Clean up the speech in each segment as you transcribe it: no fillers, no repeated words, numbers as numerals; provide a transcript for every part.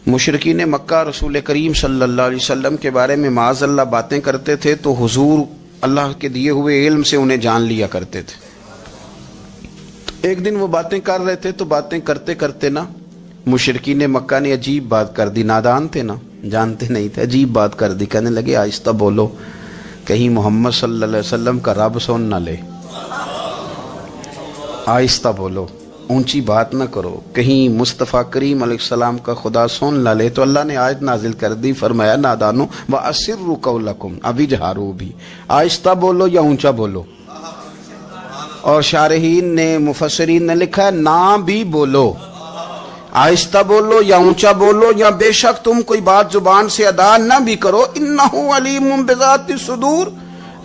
مشرکین مکہ رسول کریم صلی اللہ علیہ وسلم کے بارے میں معاذ اللہ باتیں کرتے تھے تو حضور اللہ کے دیے ہوئے علم سے انہیں جان لیا کرتے تھے۔ ایک دن وہ باتیں کر رہے تھے تو باتیں کرتے کرتے نا مشرکین مکہ نے عجیب بات کر دی، نادان تھے نا، جانتے نہیں تھے، عجیب بات کر دی، کہنے لگے آہستہ بولو کہیں محمد صلی اللہ علیہ وسلم کا رب سن نہ لے، آہستہ بولو، اونچی بات نہ کرو، کہیں مصطفیٰ کریم علیہ السلام کا خدا سن نہ لے۔ تو اللہ نے آیت نازل کر دی، فرمایا نادانو وَأَسِرُّوا قَوْلَكُمْ، ابھی جہارو بھی، آہستہ بولو یا اونچا بولو۔ اور شارحین نے مفسرین نے لکھا ہے نہ بھی بولو، آہستہ بولو یا اونچا بولو، یا بے شک تم کوئی بات زبان سے ادا نہ بھی کرو، انہ علیم بذات الصدور،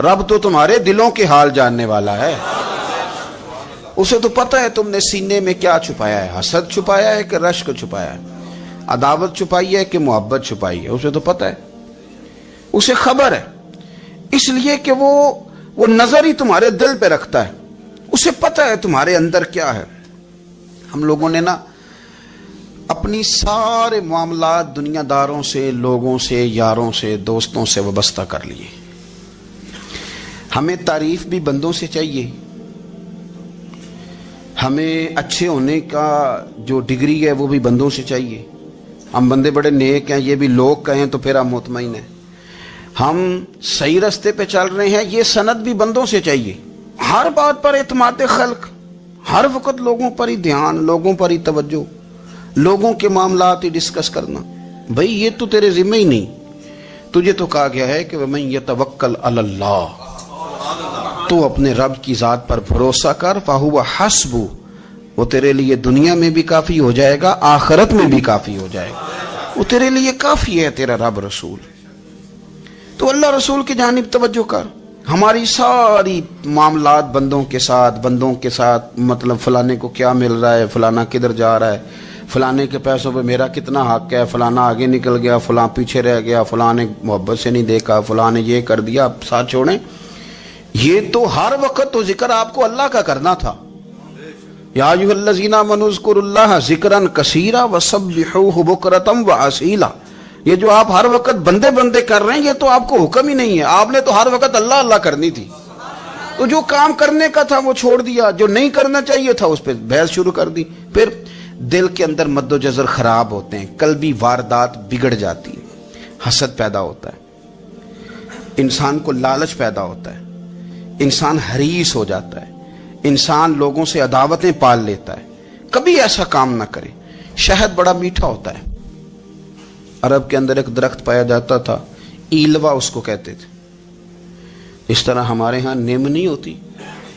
رب تو تمہارے دلوں کے حال جاننے والا ہے، اسے تو پتہ ہے تم نے سینے میں کیا چھپایا ہے، حسد چھپایا ہے کہ رشک چھپایا ہے، عداوت چھپائی ہے کہ محبت چھپائی ہے، اسے تو پتہ ہے، اسے خبر ہے، اس لیے کہ وہ نظر ہی تمہارے دل پہ رکھتا ہے، اسے پتہ ہے تمہارے اندر کیا ہے۔ ہم لوگوں نے نا اپنی سارے معاملات دنیا داروں سے، لوگوں سے، یاروں سے، دوستوں سے وابستہ کر لیے۔ ہمیں تعریف بھی بندوں سے چاہیے، ہمیں اچھے ہونے کا جو ڈگری ہے وہ بھی بندوں سے چاہیے، ہم بندے بڑے نیک ہیں یہ بھی لوگ کہیں تو پھر ہم مطمئن ہیں، ہم صحیح راستے پہ چل رہے ہیں یہ سند بھی بندوں سے چاہیے۔ ہر بات پر اعتماد خلق، ہر وقت لوگوں پر ہی دھیان، لوگوں پر ہی توجہ، لوگوں کے معاملات ہی ڈسکس کرنا، بھئی یہ تو تیرے ذمہ ہی نہیں، تجھے تو کہا گیا ہے کہ وَمَن يَتَوَكَّلْ عَلَى اللَّهِ، تو اپنے رب کی ذات پر بھروسہ کر، فَهُوَ حَسْبُهُ، وہ تیرے لیے دنیا میں بھی کافی ہو جائے گا، آخرت میں بھی کافی ہو جائے گا، وہ تیرے لیے کافی ہے تیرا رب رسول۔ تو اللہ رسول کی جانب توجہ کر، ہماری ساری معاملات بندوں کے ساتھ مطلب فلانے کو کیا مل رہا ہے، فلانا کدھر جا رہا ہے، فلانے کے پیسوں پہ میرا کتنا حق ہے، فلانا آگے نکل گیا، فلاں پیچھے رہ گیا، فلاں نے محبت سے نہیں دیکھا، فلاں نے یہ کر دیا، ساتھ چھوڑیں۔ یہ تو ہر وقت تو ذکر آپ کو اللہ کا کرنا تھا، یا ایھا الذین آمنوا اذکروا اللہ ذکرا کثیرا وسبحوہ بکرۃ واسیلا، یہ جو آپ ہر وقت بندے کر رہے ہیں یہ تو آپ کو حکم ہی نہیں ہے، آپ نے تو ہر وقت اللہ اللہ کرنی تھی، تو جو کام کرنے کا تھا وہ چھوڑ دیا، جو نہیں کرنا چاہیے تھا اس پہ بحث شروع کر دی، پھر دل کے اندر مد و جزر خراب ہوتے ہیں، قلبی واردات بگڑ جاتی ہے، حسد پیدا ہوتا ہے، انسان کو لالچ پیدا ہوتا ہے، انسان حریص ہو جاتا ہے، انسان لوگوں سے عداوتیں پال لیتا ہے۔ کبھی ایسا کام نہ کرے۔ شہد بڑا میٹھا ہوتا ہے، عرب کے اندر ایک درخت پایا جاتا تھا، ایلوا اس کو کہتے تھے، اس طرح ہمارے ہاں نیم نہیں ہوتی،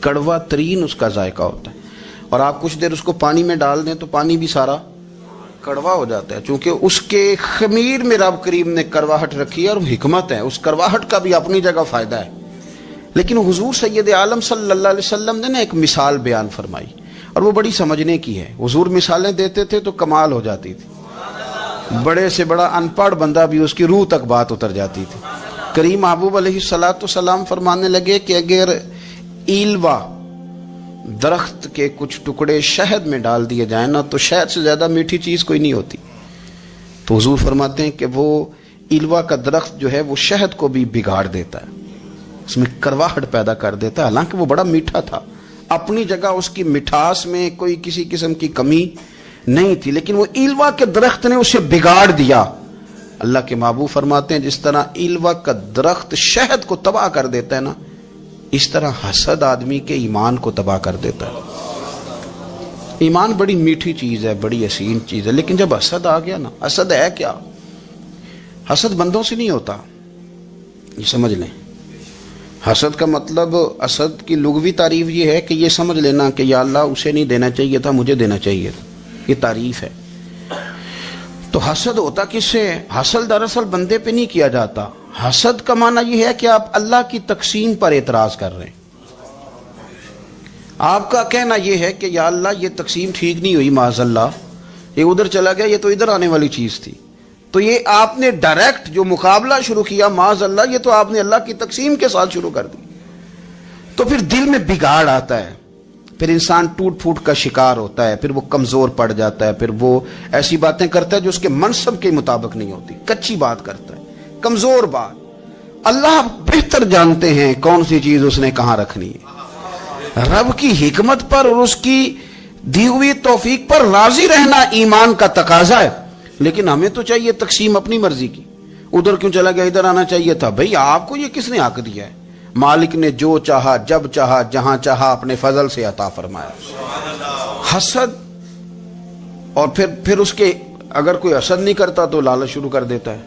کڑوا ترین اس کا ذائقہ ہوتا ہے، اور آپ کچھ دیر اس کو پانی میں ڈال دیں تو پانی بھی سارا کڑوا ہو جاتا ہے، چونکہ اس کے خمیر میں رب کریم نے کرواہٹ رکھی ہے، اور حکمت ہے، اس کرواہٹ کا بھی اپنی جگہ فائدہ ہے۔ لیکن حضور سید عالم صلی اللہ علیہ وسلم نے ایک مثال بیان فرمائی، اور وہ بڑی سمجھنے کی ہے۔ حضور مثالیں دیتے تھے تو کمال ہو جاتی تھی، بڑے سے بڑا ان پڑھ بندہ بھی اس کی روح تک بات اتر جاتی تھی۔ کریم محبوب علیہ السلام فرمانے لگے کہ اگر ایلوا درخت کے کچھ ٹکڑے شہد میں ڈال دیے جائیں نا تو شہد سے زیادہ میٹھی چیز کوئی نہیں ہوتی۔ تو حضور فرماتے ہیں کہ وہ ایلوا کا درخت جو ہے وہ شہد کو بھی بگاڑ دیتا ہے، اس میں کرواہٹ پیدا کر دیتا ہے، حالانکہ وہ بڑا میٹھا تھا، اپنی جگہ اس کی مٹھاس میں کوئی کسی قسم کی کمی نہیں تھی، لیکن وہ ایلوا کے درخت نے اسے بگاڑ دیا۔ اللہ کے محبوب فرماتے ہیں جس طرح ایلوا کا درخت شہد کو تباہ کر دیتا ہے نا، اس طرح حسد آدمی کے ایمان کو تباہ کر دیتا ہے۔ ایمان بڑی میٹھی چیز ہے، بڑی حسین چیز ہے، لیکن جب حسد آ گیا نا، حسد ہے کیا؟ حسد بندوں سے نہیں ہوتا، یہ سمجھ لیں۔ حسد کا مطلب، حسد کی لغوی تعریف یہ ہے کہ یہ سمجھ لینا کہ یا اللہ اسے نہیں دینا چاہیے تھا، مجھے دینا چاہیے تھا، یہ تعریف ہے۔ تو حسد ہوتا کس سے؟ حسد دراصل بندے پہ نہیں کیا جاتا، حسد کا معنی یہ ہے کہ آپ اللہ کی تقسیم پر اعتراض کر رہے ہیں، آپ کا کہنا یہ ہے کہ یا اللہ یہ تقسیم ٹھیک نہیں ہوئی، معاذ اللہ یہ ادھر چلا گیا، یہ تو ادھر آنے والی چیز تھی، تو یہ آپ نے ڈائریکٹ جو مقابلہ شروع کیا، معاذ اللہ یہ تو آپ نے اللہ کی تقسیم کے ساتھ شروع کر دی، تو پھر دل میں بگاڑ آتا ہے، پھر انسان ٹوٹ پھوٹ کا شکار ہوتا ہے، پھر وہ کمزور پڑ جاتا ہے، پھر وہ ایسی باتیں کرتا ہے جو اس کے منصب کے مطابق نہیں ہوتی، کچی بات کرتا ہے، کمزور بات۔ اللہ بہتر جانتے ہیں کون سی چیز اس نے کہاں رکھنی ہے۔ رب کی حکمت پر اور اس کی دی ہوئی توفیق پر راضی رہنا ایمان کا تقاضا ہے، لیکن ہمیں تو چاہیے تقسیم اپنی مرضی کی۔ ادھر کیوں چلا گیا، ادھر آنا چاہیے تھا۔ بھئی آپ کو یہ کس نے حق دیا ہے؟ مالک نے جو چاہا جب چاہا جہاں چاہا اپنے فضل سے عطا فرمایا۔ حسد، اور پھر اس کے اگر کوئی حسد نہیں کرتا تو لالچ شروع کر دیتا ہے،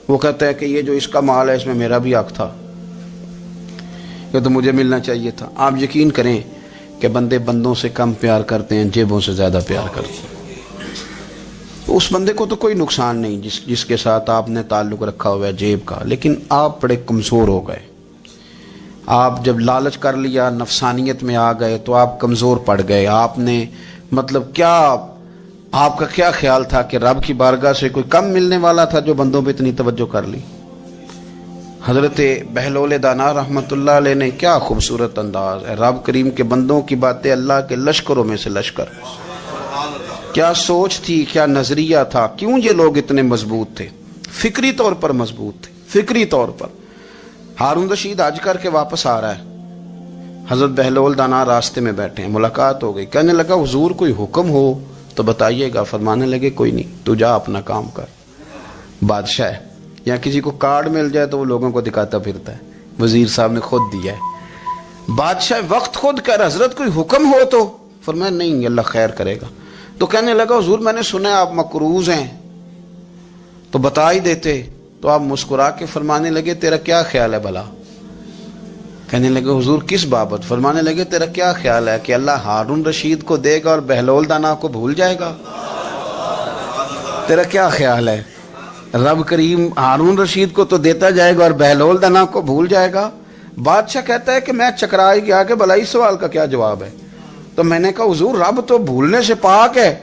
وہ کہتا ہے کہ یہ جو اس کا مال ہے اس میں میرا بھی حق تھا، یہ تو مجھے ملنا چاہیے تھا۔ آپ یقین کریں کہ بندے بندوں سے کم پیار کرتے ہیں، جیبوں سے زیادہ پیار کرتے ہیں۔ اس بندے کو تو کوئی نقصان نہیں جس کے ساتھ آپ نے تعلق رکھا ہوا ہے جیب کا، لیکن آپ بڑے کمزور ہو گئے۔ آپ جب لالچ کر لیا، نفسانیت میں آ گئے تو آپ کمزور پڑ گئے۔ آپ نے کیا آپ کا کیا خیال تھا کہ رب کی بارگاہ سے کوئی کم ملنے والا تھا جو بندوں پہ اتنی توجہ کر لی؟ حضرت بہلول دانا رحمت اللہ علیہ نے کیا خوبصورت انداز ہے، رب کریم کے بندوں کی باتیں اللہ کے لشکروں میں سے لشکر۔ کیا سوچ تھی، کیا نظریہ تھا، کیوں یہ لوگ اتنے مضبوط تھے، فکری طور پر مضبوط تھے، فکری طور پر۔ ہارون رشید حج کر کے واپس آ رہا ہے، حضرت بہلول دانا راستے میں بیٹھے ہیں، ملاقات ہو گئی، کہنے لگا حضور کوئی حکم ہو تو بتائیے گا۔ فرمانے لگے کوئی نہیں، تو جا اپنا کام کر۔ بادشاہ ہے یا کسی کو کارڈ مل جائے تو وہ لوگوں کو دکھاتا پھرتا ہے، وزیر صاحب نے خود دیا ہے۔ بادشاہ وقت خود کر، حضرت کوئی حکم ہو تو؟ فرمایا نہیں، اللہ خیر کرے گا۔ تو کہنے لگا حضور میں نے سنا ہے آپ مقروض ہیں، تو بتا ہی دیتے۔ تو آپ مسکرا کے فرمانے لگے تیرا کیا خیال ہے بھلا؟ کہنے لگے حضور کس بابت؟ فرمانے لگے تیرا کیا خیال ہے کہ اللہ ہارون رشید کو دے گا اور بہلول دانا کو بھول جائے گا؟ تیرا کیا خیال ہے رب کریم ہارون رشید کو تو دیتا جائے گا اور بہلول دانا کو بھول جائے گا؟ بادشاہ کہتا ہے کہ میں چکرا ہی گیا کہ بھلا اس سوال کا کیا جواب ہے۔ تو میں نے کہا حضور رب تو بھولنے سے پاک ہے،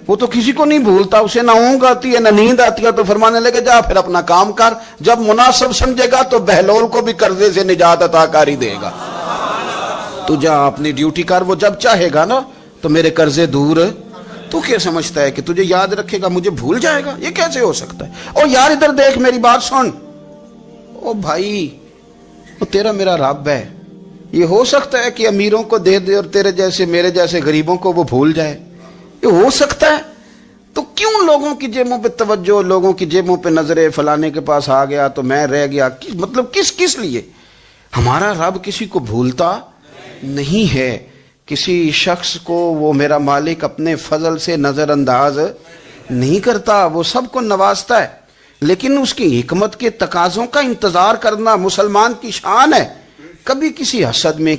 وہ تو کسی کو نہیں بھولتا، اسے نہ اونگ آتی ہے نہ نیند آتی ہے۔ تو فرمانے لگے جا پھر اپنا کام کر، جب مناسب سمجھے گا تو بہلول کو بھی قرضے سے نجات عطا کاری دے گا۔ تو جا اپنی ڈیوٹی کر، وہ جب چاہے گا نا تو میرے قرضے دور۔ تو کیا سمجھتا ہے کہ تجھے یاد رکھے گا مجھے بھول جائے گا؟ یہ کیسے ہو سکتا ہے؟ او یار ادھر دیکھ میری بات سن۔ او بھائی وہ تیرا میرا رب ہے، یہ ہو سکتا ہے کہ امیروں کو دے دے اور تیرے جیسے میرے جیسے غریبوں کو وہ بھول جائے؟ یہ ہو سکتا ہے؟ تو کیوں لوگوں کی جیبوں پہ توجہ، لوگوں کی جیبوں پہ نظریں، فلانے کے پاس آ گیا تو میں رہ گیا، کس لیے؟ ہمارا رب کسی کو بھولتا نہیں ہے، کسی شخص کو وہ میرا مالک اپنے فضل سے نظر انداز نہیں کرتا، وہ سب کو نوازتا ہے، لیکن اس کی حکمت کے تقاضوں کا انتظار کرنا مسلمان کی شان ہے۔ کبھی کسی حسد میں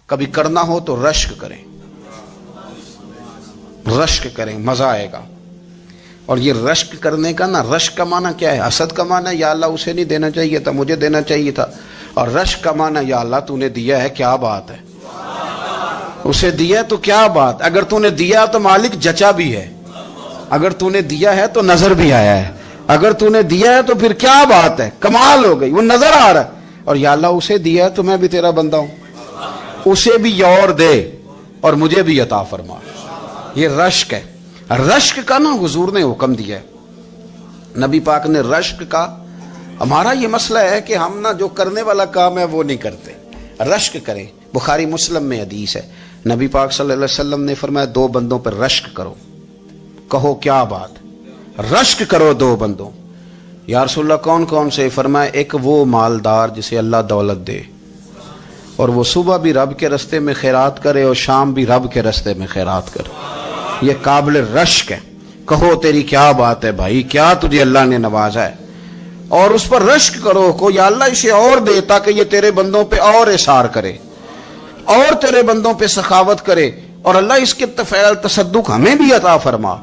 کبھی کرنا ہو تو رشک کریں، مزہ آئے گا۔ اور یہ رشک کرنے کا رشک کا معنی کیا ہے؟ حسد کا معنی یا اللہ اسے نہیں دینا چاہیے تھا، مجھے دینا چاہیے تھا، اور رشک کا معنی یا اللہ تو نے دیا ہے، کیا بات ہے، اسے دیا تو کیا بات، اگر تو نے دیا تو مالک جچا بھی ہے، اگر تو نے دیا ہے تو نظر بھی آیا ہے، اگر تو نے دیا ہے تو پھر کیا بات ہے، کمال ہو گئی، وہ نظر آ رہا ہے۔ اور یا اللہ اسے دیا ہے تو میں بھی تیرا بندہ ہوں، اسے بھی اور دے اور مجھے بھی عطا فرما۔ یہ رشک ہے، رشک کا حضور نے حکم دیا ہے، نبی پاک نے رشک کا۔ ہمارا یہ مسئلہ ہے کہ ہم جو کرنے والا کام ہے وہ نہیں کرتے، رشک کریں۔ بخاری مسلم میں حدیث ہے، نبی پاک صلی اللہ علیہ وسلم نے فرمایا 2 بندوں پر رشک کرو۔ کہو کیا بات؟ رشک کرو 2 بندوں۔ یا رسول اللہ کون کون سے؟ فرمایا ایک وہ مالدار جسے اللہ دولت دے اور وہ صبح بھی رب کے رستے میں خیرات کرے اور شام بھی رب کے رستے میں خیرات کرے، یہ قابل رشک ہے۔ کہو تیری کیا بات ہے بھائی، کیا تجھے اللہ نے نوازا ہے، اور اس پر رشک کرو کو یا اللہ اسے اور دے تاکہ یہ تیرے بندوں پہ اور اثار کرے اور تیرے بندوں پہ سخاوت کرے، اور اللہ اس کے فعل تصدق ہمیں بھی عطا فرما۔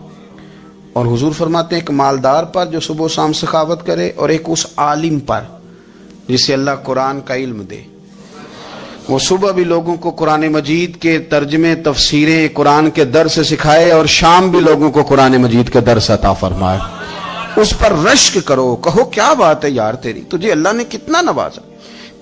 اور حضور فرماتے ہیں ایک مالدار پر جو صبح و شام سخاوت کرے، اور ایک اس عالم پر جسے اللہ قرآن کا علم دے، وہ صبح بھی لوگوں کو قرآن مجید کے ترجمے، تفسیریں، قرآن کے درس سکھائے، اور شام بھی لوگوں کو قرآن مجید کے درس عطا فرمائے۔ اس پر رشک کرو، کہو کیا بات ہے یار تیری، تجھے اللہ نے کتنا نوازا۔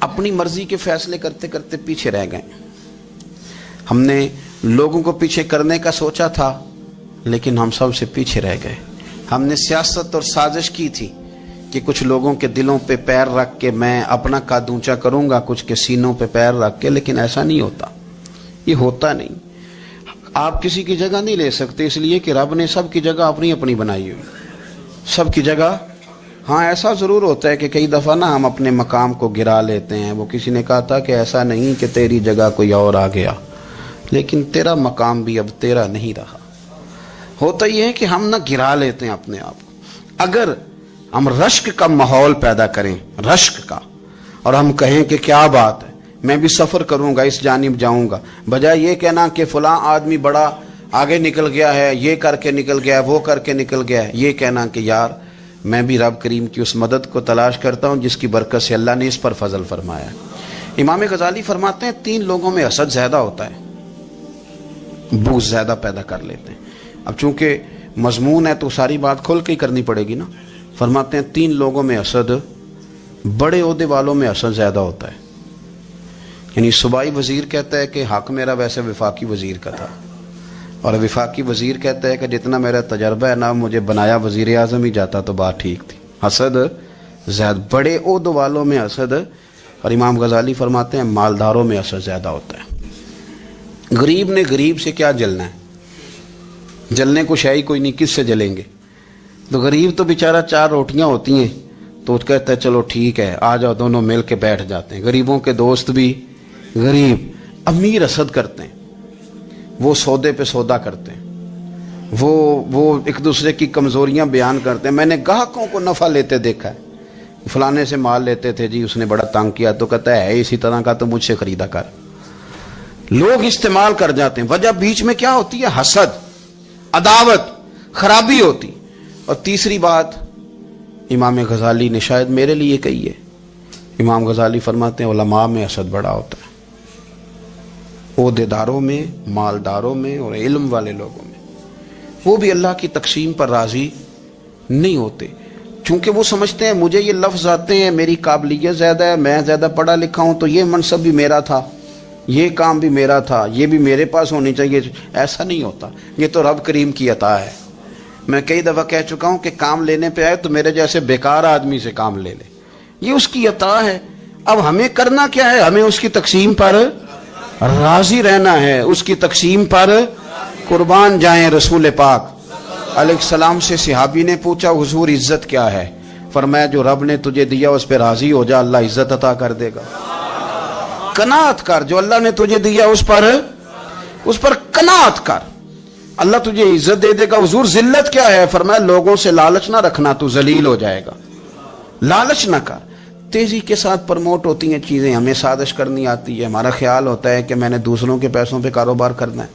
اپنی مرضی کے فیصلے کرتے کرتے پیچھے رہ گئے. ہم نے لوگوں کو پیچھے کرنے کا سوچا تھا لیکن ہم سب سے پیچھے رہ گئے. ہم نے سیاست اور سازش کی تھی کہ کچھ لوگوں کے دلوں پہ پیر رکھ کے میں اپنا قد اونچا کروں گا, کچھ کے سینوں پہ پیر رکھ کے, لیکن ایسا نہیں ہوتا, یہ ہوتا نہیں. آپ کسی کی جگہ نہیں لے سکتے اس لیے کہ رب نے سب کی جگہ اپنی اپنی بنائی ہوئی, سب کی جگہ. ہاں ایسا ضرور ہوتا ہے کہ کئی دفعہ نا ہم اپنے مقام کو گرا لیتے ہیں. وہ کسی نے کہا تھا کہ ایسا نہیں کہ تیری جگہ کوئی اور آ گیا, لیکن تیرا مقام بھی اب تیرا نہیں رہا. ہوتا یہ ہے کہ ہم نہ گرا لیتے ہیں اپنے آپ کو. اگر ہم رشک کا ماحول پیدا کریں, رشک کا, اور ہم کہیں کہ کیا بات ہے, میں بھی سفر کروں گا, اس جانب جاؤں گا, بجائے یہ کہنا کہ فلاں آدمی بڑا آگے نکل گیا ہے, یہ کر کے نکل گیا ہے, وہ کر کے نکل گیا ہے, یہ کہنا کہ یار میں بھی رب کریم کی اس مدد کو تلاش کرتا ہوں جس کی برکت سے اللہ نے اس پر فضل فرمایا. امام غزالی فرماتے ہیں 3 لوگوں میں حسد زیادہ ہوتا ہے, بغض زیادہ پیدا کر لیتے ہیں. اب چونکہ مضمون ہے تو ساری بات کھول کے ہی کرنی پڑے گی نا. فرماتے ہیں 3 لوگوں میں حسد, بڑے عہدے والوں میں حسد زیادہ ہوتا ہے. یعنی صوبائی وزیر کہتا ہے کہ حق میرا ویسے وفاقی وزیر کا تھا, اور وفاقی وزیر کہتا ہے کہ جتنا میرا تجربہ ہے نا مجھے بنایا وزیر اعظم ہی جاتا تو بات ٹھیک تھی. حسد زیادہ, بڑے عہدوں والوں میں حسد, اور امام غزالی فرماتے ہیں مالداروں میں حسد زیادہ ہوتا ہے. غریب نے غریب سے کیا جلنا ہے, جلنے کو شے ہی کوئی نہیں, کس سے جلیں گے. تو غریب تو بیچارہ 4 روٹیاں ہوتی ہیں تو کہتا ہے چلو ٹھیک ہے آ جاؤ, دونوں مل کے بیٹھ جاتے ہیں. غریبوں کے دوست بھی غریب. امیر حسد کرتے ہیں, وہ سودے پہ سودا کرتے ہیں, وہ ایک دوسرے کی کمزوریاں بیان کرتے ہیں. میں نے گاہکوں کو نفع لیتے دیکھا ہے, فلانے سے مال لیتے تھے جی, اس نے بڑا تنگ کیا, تو کہتا ہے اسی طرح کا تو مجھ سے خریدا کر. لوگ استعمال کر جاتے ہیں. وجہ بیچ میں کیا ہوتی ہے, حسد, عداوت, خرابی ہوتی. اور تیسری بات امام غزالی نے شاید میرے لیے کہی ہے. امام غزالی فرماتے ہیں علماء میں حسد بڑا ہوتا ہے, عہدیداروں میں, مالداروں میں, اور علم والے لوگوں میں. وہ بھی اللہ کی تقسیم پر راضی نہیں ہوتے, چونکہ وہ سمجھتے ہیں مجھے یہ لفظ آتے ہیں, میری قابلیت زیادہ ہے, میں زیادہ پڑھا لکھا ہوں, تو یہ منصب بھی میرا تھا, یہ کام بھی میرا تھا, یہ بھی میرے پاس ہونی چاہیے. ایسا نہیں ہوتا, یہ تو رب کریم کی عطا ہے. میں کئی دفعہ کہہ چکا ہوں کہ کام لینے پہ آئے تو میرے جیسے بیکار آدمی سے کام لے لے, یہ اس کی عطا ہے. اب ہمیں کرنا کیا ہے, ہمیں اس کی تقسیم پر راضی رہنا ہے, اس کی تقسیم پر قربان جائیں. رسول پاک علیہ السلام سے صحابی نے پوچھا حضور عزت کیا ہے؟ فرمایا جو رب نے تجھے دیا اس پہ راضی ہو جا, اللہ عزت عطا کر دے گا. قناعت کر, جو اللہ نے تجھے دیا اس پر قناعت کر, اللہ تجھے عزت دے دے گا. حضور ذلت کیا ہے؟ فرمایا لوگوں سے لالچ نہ رکھنا, تو ذلیل ہو جائے گا. لالچ نہ کر. تیزی کے ساتھ پرموٹ ہوتی ہیں چیزیں, ہمیں سازش کرنی آتی ہے. ہمارا خیال ہوتا ہے کہ میں نے دوسروں کے پیسوں پہ کاروبار کرنا ہے.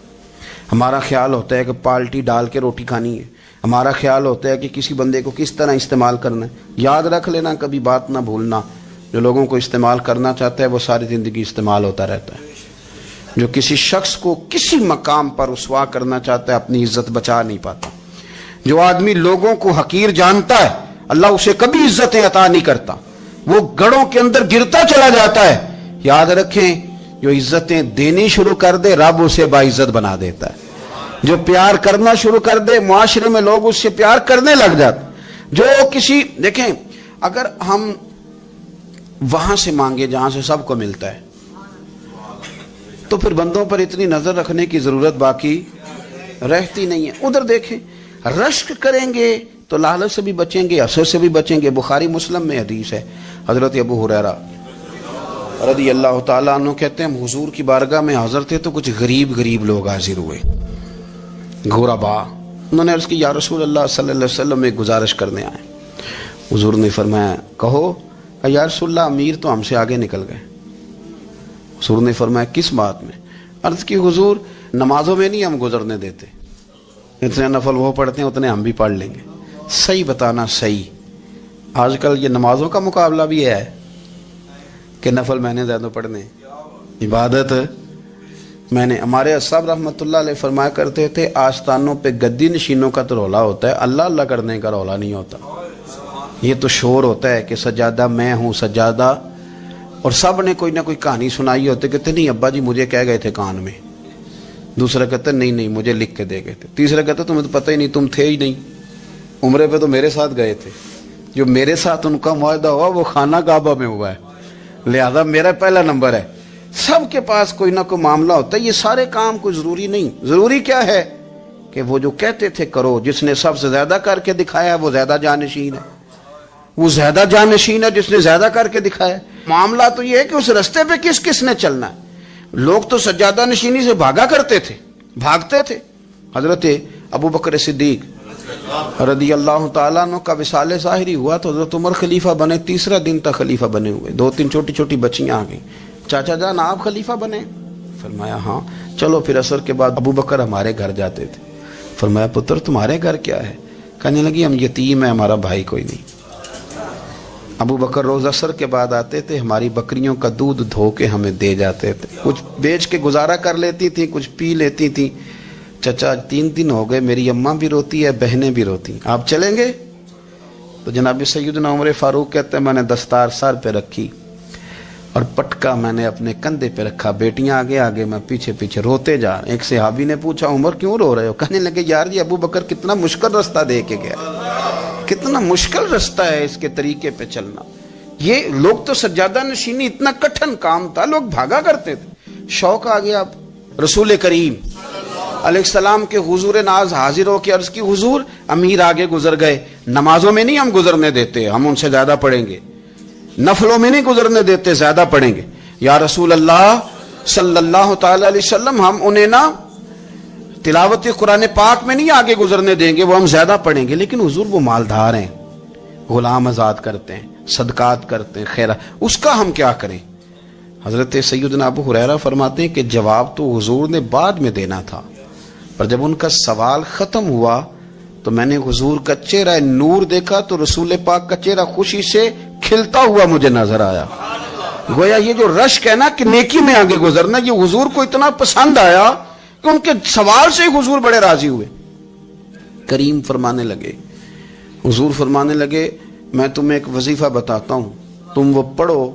ہمارا خیال ہوتا ہے کہ پالٹی ڈال کے روٹی کھانی ہے. ہمارا خیال ہوتا ہے کہ کسی بندے کو کس طرح استعمال کرنا ہے. یاد رکھ لینا, کبھی بات نہ بھولنا, جو لوگوں کو استعمال کرنا چاہتا ہے وہ ساری زندگی استعمال ہوتا رہتا ہے. جو کسی شخص کو کسی مقام پر رسوا کرنا چاہتا ہے اپنی عزت بچا نہیں پاتا. جو آدمی لوگوں کو حقیر جانتا ہے اللہ اسے کبھی عزتیں عطا نہیں کرتا, وہ گڑھوں کے اندر گرتا چلا جاتا ہے. یاد رکھیں, جو عزتیں دینی شروع کر دے رب اسے باعزت بنا دیتا ہے. جو پیار کرنا شروع کر دے معاشرے میں لوگ اس سے پیار کرنے لگ جاتے. جو کسی, دیکھیں اگر ہم وہاں سے مانگے جہاں سے سب کو ملتا ہے تو پھر بندوں پر اتنی نظر رکھنے کی ضرورت باقی رہتی نہیں ہے. ادھر دیکھیں, رشک کریں گے تو لالچ سے بھی بچیں گے, حسد سے بھی بچیں گے. بخاری مسلم میں حدیث ہے, حضرت ابو ہریرہ رضی اللہ تعالیٰ عنہ کہتے ہیں ہم حضور کی بارگاہ میں حاضر تھے تو کچھ غریب لوگ حاضر ہوئے, غربا. انہوں نے عرض کی یا رسول اللہ صلی اللہ علیہ وسلم ایک گزارش کرنے آئے. حضور نے فرمایا کہو. یا رسول اللہ امیر تو ہم سے آگے نکل گئے. حضور نے فرمایا کس بات میں؟ عرض کی حضور نمازوں میں نہیں ہم گزرنے دیتے, اتنے نفل وہ پڑھتے ہیں اتنے ہم بھی پڑھ لیں گے. صحیح بتانا صحیح. آج کل یہ نمازوں کا مقابلہ بھی ہے کہ نفل میں نے زیادہ پڑھنے, عبادت میں نے. ہمارے صاحب رحمۃ اللہ علیہ فرمایا کرتے تھے آستانوں پہ گدی نشینوں کا تو رولا ہوتا ہے, اللہ اللہ کرنے کا رولا نہیں ہوتا. یہ تو شور ہوتا ہے کہ سجادہ میں ہوں, سجادہ اور سب نے کوئی نہ کوئی کہانی سنائی ہوتے، کہتے نہیں ابا جی مجھے کہہ گئے تھے کان میں، دوسرا کہتا نہیں نہیں مجھے لکھ کے دے گئے تھے، تیسرا کہتا تمہیں تو پتہ ہی نہیں، تم تھے ہی نہیں، عمرے پہ تو میرے ساتھ گئے تھے، جو میرے ساتھ ان کا معاہدہ ہوا وہ خانہ کعبہ میں ہوا ہے، لہذا میرا پہلا نمبر ہے۔ سب کے پاس کوئی نہ کوئی معاملہ ہوتا ہے، یہ سارے کام کوئی ضروری نہیں، ضروری کیا ہے کہ وہ جو کہتے تھے کرو، جس نے سب سے زیادہ کر کے دکھایا وہ زیادہ جانشین ہے، وہ زیادہ جانشین ہے جس نے زیادہ کر کے دکھایا۔ معاملہ تو یہ ہے کہ اس رستے پہ کس کس نے چلنا ہے۔ لوگ تو سجادہ نشینی سے بھاگا کرتے تھے، بھاگتے تھے۔ حضرت ابو بکر صدیق رضی اللہ تعالیٰ عنہ کا وصال ظاہری ہوا تو حضرت عمر خلیفہ بنے، تیسرا دن تک خلیفہ بنے ہوئے، 2-3 چھوٹی چھوٹی بچیاں آ گئیں، چاچا جان آپ خلیفہ بنے؟ فرمایا ہاں۔ چلو پھر عصر کے بعد ابو بکر ہمارے گھر جاتے تھے، فرمایا پتر تمہارے گھر کیا ہے؟ کہنے لگی ہم یتیم ہیں، ہمارا بھائی کوئی نہیں۔ ابو بکر روز عصر کے بعد آتے تھے، ہماری بکریوں کا دودھ دھو کے ہمیں دے جاتے تھے، کچھ بیچ کے گزارا کر لیتی تھی، کچھ پی لیتی تھی۔ چچا 3 دن ہو گئے، میری اماں بھی روتی ہے، بہنیں بھی روتی، آپ چلیں گے؟ تو جناب سیدنا عمر فاروق کہتے ہیں میں نے دستار سر پہ رکھی اور پٹکا میں نے اپنے کندھے پہ رکھا، بیٹیاں آگے آگے میں پیچھے پیچھے، روتے جا۔ ایک صحابی نے پوچھا عمر کیوں رو رہے ہو؟ کہنے لگے یار یہ ابو بکر کتنا مشکل رستہ دے کے گیا، کتنا مشکل رستہ ہے اس کے طریقے پہ چلنا۔ یہ لوگ تو سجادہ نشینی اتنا کٹھن کام تھا، لوگ بھاگا کرتے تھے۔ شوق آ گیا اب رسول کریم علیہ السلام کے حضور ناز حاضر ہو کے عرض کی حضور امیر آگے گزر گئے، نمازوں میں نہیں ہم گزرنے دیتے، ہم ان سے زیادہ پڑھیں گے، نفلوں میں نہیں گزرنے دیتے، زیادہ پڑھیں گے۔ یا رسول اللہ صلی اللہ تعالی علیہ وسلم ہم انہیں نہ تلاوت قرآن پاک میں نہیں آگے گزرنے دیں گے، وہ ہم زیادہ پڑھیں گے، لیکن حضور وہ مالدار ہیں، غلام آزاد کرتے ہیں، صدقات کرتے ہیں، خیرات، اس کا ہم کیا کریں؟ حضرت سیدنا ابو ہریرہ فرماتے ہیں کہ جواب تو حضور نے بعد میں دینا تھا، پر جب ان کا سوال ختم ہوا تو میں نے حضور کا چہرہ نور دیکھا تو رسول پاک کا چہرہ خوشی سے کھلتا ہوا مجھے نظر آیا۔ گویا یہ جو رشک ہے نا کہ نیکی میں آگے گزرنا، یہ حضور کو اتنا پسند آیا کہ ان کے سوال سے حضور بڑے راضی ہوئے۔ کریم فرمانے لگے، حضور فرمانے لگے میں تمہیں ایک وظیفہ بتاتا ہوں، تم وہ پڑھو،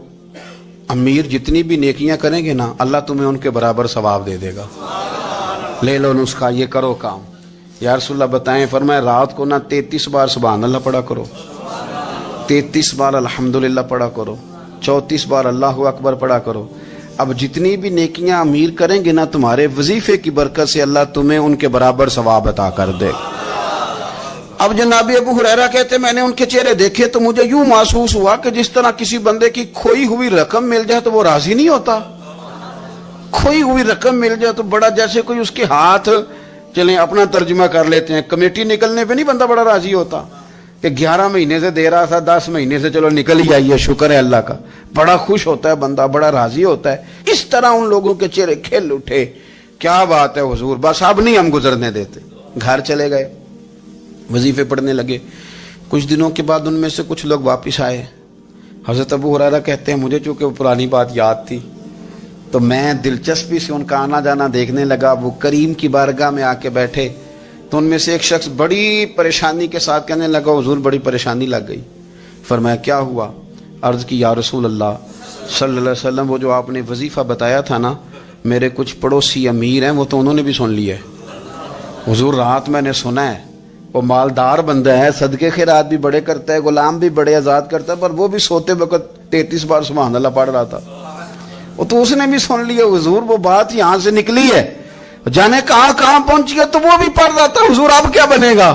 امیر جتنی بھی نیکیاں کریں گے نا اللہ تمہیں ان کے برابر ثواب دے دے گا، لے لو نسخہ، یہ کرو کام۔ یا رسول اللہ بتائیں، فرمایا رات کو نہ 33 بار سبحان اللہ پڑھا کرو، 33 بار الحمدللہ پڑھا کرو، 34 بار اللہ اکبر پڑھا کرو۔ اب جتنی بھی نیکیاں امیر کریں گے نا تمہارے وظیفے کی برکت سے اللہ تمہیں ان کے برابر ثواب عطا کر دے۔ اب جناب ابو ہریرہ کہتے میں نے ان کے چہرے دیکھے تو مجھے یوں محسوس ہوا کہ جس طرح کسی بندے کی کھوئی ہوئی رقم مل جائے تو وہ راضی نہیں ہوتا، کھوئی ہوئی رقم مل جائے تو بڑا جیسے کوئی اس کے ہاتھ، چلیں اپنا ترجمہ کر لیتے ہیں، کمیٹی نکلنے پہ نہیں بندہ بڑا راضی ہوتا کہ 11 مہینے سے دے رہا تھا، 10 مہینے سے چلو نکل ہی آئیے، شکر ہے اللہ کا، بڑا خوش ہوتا ہے بندہ، بڑا راضی ہوتا ہے۔ اس طرح ان لوگوں کے چہرے کھل اٹھے، کیا بات ہے حضور، بس اب نہیں ہم گزرنے دیتے۔ گھر چلے گئے، وظیفے پڑھنے لگے۔ کچھ دنوں کے بعد ان میں سے کچھ لوگ واپس آئے۔ حضرت ابو ہریرہ کہتے ہیں مجھے چونکہ وہ پرانی بات یاد تھی تو میں دلچسپی سے ان کا آنا جانا دیکھنے لگا۔ وہ کریم کی بارگاہ میں آ کے بیٹھے تو ان میں سے ایک شخص بڑی پریشانی کے ساتھ کہنے لگا حضور بڑی پریشانی لگ گئی۔ فرمایا کیا ہوا؟ عرض کی یا رسول اللہ صلی اللہ علیہ وسلم وہ جو آپ نے وظیفہ بتایا تھا نا، میرے کچھ پڑوسی امیر ہیں وہ تو انہوں نے بھی سن لیا ہے حضور، رات میں نے سنا ہے وہ مالدار بندہ ہے، صدقے خیرات بھی بڑے کرتا ہے، غلام بھی بڑے آزاد کرتا ہے، پر وہ بھی سوتے وقت 33 بار سبحان اللہ پڑھ رہا تھا، وہ تو اس نے بھی سن لیا حضور، وہ بات یہاں سے نکلی ہے، جانے کہاں کہاں پہنچی ہے، تو وہ بھی پڑھ رہا تھا حضور اب کیا بنے گا؟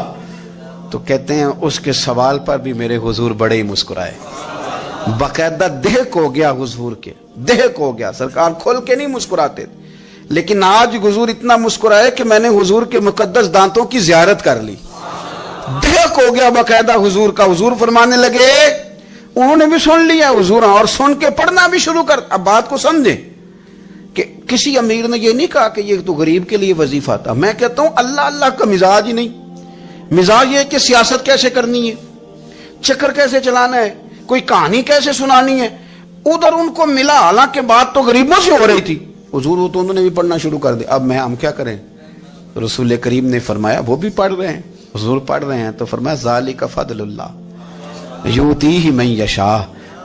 تو کہتے ہیں اس کے سوال پر بھی میرے حضور بڑے ہی مسکرائے، باقاعدہ دہک ہو گیا حضور کے، دہک ہو گیا، سرکار کھول کے نہیں مسکراتے، لیکن آج حضور اتنا مسکرائے کہ میں نے حضور کے مقدس دانتوں کی زیارت کر لی، دہک ہو گیا باقاعدہ حضور کا۔ حضور فرمانے لگے انہوں نے بھی سن لیا حضور، اور سن کے پڑھنا بھی شروع کر۔ اب بات کو سمجھیں کہ کسی امیر نے یہ نہیں کہا کہ یہ تو غریب کے لیے وظیفہ تھا، میں کہتا ہوں اللہ اللہ کا مزاج ہی نہیں، مزاج یہ کہ سیاست کیسے کرنی ہے، چکر کیسے چلانا ہے، کوئی کہانی کیسے سنانی ہے، ادھر ان کو ملا، حالانکہ بات تو غریبوں سے ہو رہی تھی، حضور وہ تو انہوں نے بھی پڑھنا شروع کر دیا۔ اب ہم کیا کریں؟ رسول کریم نے فرمایا وہ بھی پڑھ رہے ہیں، حضور پڑھ رہے ہیں، تو فرمایا ذالک فضل اللہ یؤتیہ من یشاء،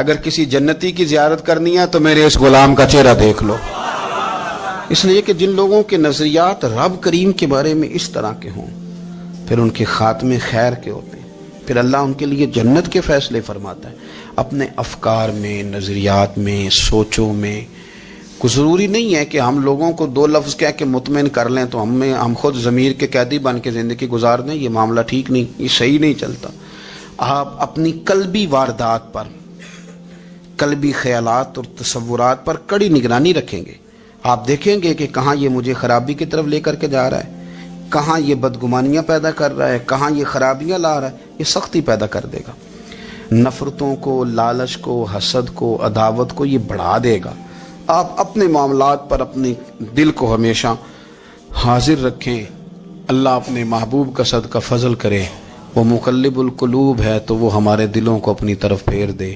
اگر کسی جنتی کی زیارت کرنی ہے تو میرے اس غلام کا چہرہ دیکھ لو. اس لیے کہ جن لوگوں کے نظریات رب کریم کے بارے میں اس طرح کے ہوں پھر ان کے خاتمے خیر کے ہوتے ہیں، پھر اللہ ان کے لیے جنت کے فیصلے فرماتا ہے. اپنے افکار میں، نظریات میں، سوچوں میں کوئی ضروری نہیں ہے کہ ہم لوگوں کو دو لفظ کہہ کے مطمئن کر لیں تو ہم خود ضمیر کے قیدی بن کے زندگی گزار دیں. یہ معاملہ ٹھیک نہیں، یہ صحیح نہیں چلتا. آپ اپنی قلبی واردات پر، قلبی خیالات اور تصورات پر کڑی نگرانی رکھیں گے. آپ دیکھیں گے کہ کہاں یہ مجھے خرابی کی طرف لے کر کے جا رہا ہے، کہاں یہ بدگمانیاں پیدا کر رہا ہے، کہاں یہ خرابیاں لا رہا ہے. یہ سختی پیدا کر دے گا، نفرتوں کو، لالچ کو، حسد کو، عداوت کو یہ بڑھا دے گا. آپ اپنے معاملات پر اپنے دل کو ہمیشہ حاضر رکھیں. اللہ اپنے محبوب کا صدقہ فضل کرے. وہ مقلب القلوب ہے تو وہ ہمارے دلوں کو اپنی طرف پھیر دے.